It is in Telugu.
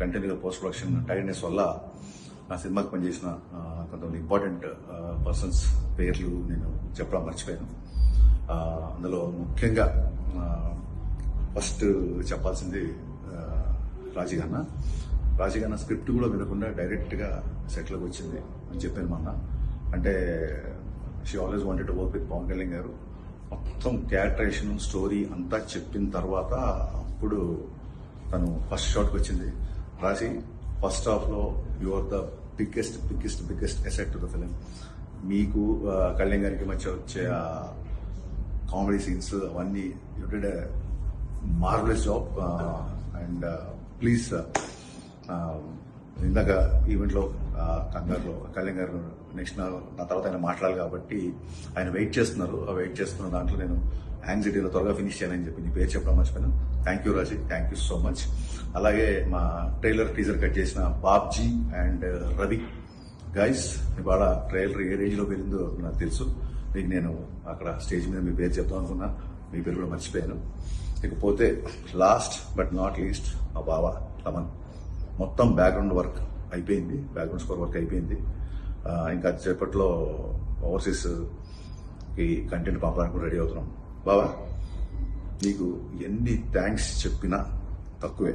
కంటిన్యూగా పోస్ట్ ప్రొడక్షన్ టైర్డ్నెస్ వల్ల నా సినిమాకి పనిచేసిన కొంతమంది ఇంపార్టెంట్ పర్సన్స్ పేర్లు నేను చెప్పడం మర్చిపోయాను. అందులో ముఖ్యంగా ఫస్ట్ చెప్పాల్సింది రాజీగన్న స్క్రిప్ట్ కూడా వినకుండా డైరెక్ట్గా సెట్లోకి వచ్చింది అని చెప్పాను మొన్న. అంటే she always wanted to work with Pavan Kalyan garu. మొత్తం క్యారెక్టరేషన్ స్టోరీ అంతా చెప్పిన తర్వాత అప్పుడు తను ఫస్ట్ షాట్కి వచ్చింది. రాజీ, ఫస్ట్ హాఫ్లో you are the biggest asset to the film. మీకు కళ్యాణ్ గారికి మధ్య వచ్చే కామెడీ సీన్స్ అవన్నీ you did a marvellous job. And please, ఇందాక ఈవెంట్లో కంగారులో కళ్యాణ్ గారు నెక్స్ట్ నా తర్వాత ఆయన మాట్లాడాలి కాబట్టి ఆయన వెయిట్ చేస్తున్నారు. ఆ వెయిట్ చేస్తున్న దాంట్లో నేను యాంగ్జైటీలో త్వరగా ఫినిష్ చేయాలని చెప్పి నీ పేరు చెప్పడం మర్చిపోయాను. Thank you Raji, thank you so much. అలాగే మా టీజర్ కట్ చేసిన బాబ్జీ అండ్ రవి గైస్, ఇవాళ ట్రైలర్ ఏ రేంజ్లో వెళ్ళిందో నాకు తెలుసు. మీకు నేను అక్కడ స్టేజ్ మీద మీ పేరు చెప్తాం అనుకున్నా, మీ పేరు కూడా మర్చిపోయాను. ఇకపోతే లాస్ట్ బట్ నాట్ లీస్ట్ మా బావ రమన్. మొత్తం బ్యాక్గ్రౌండ్ వర్క్ అయిపోయింది, బ్యాక్గ్రౌండ్ స్కోర్ వర్క్ అయిపోయింది. ఇంకా సేపట్లో ఓవర్సీస్కి కంటెంట్ పంపడానికి కూడా రెడీ అవుతున్నాం. బావా, నీకు ఎన్ని థ్యాంక్స్ చెప్పినా తక్కువే.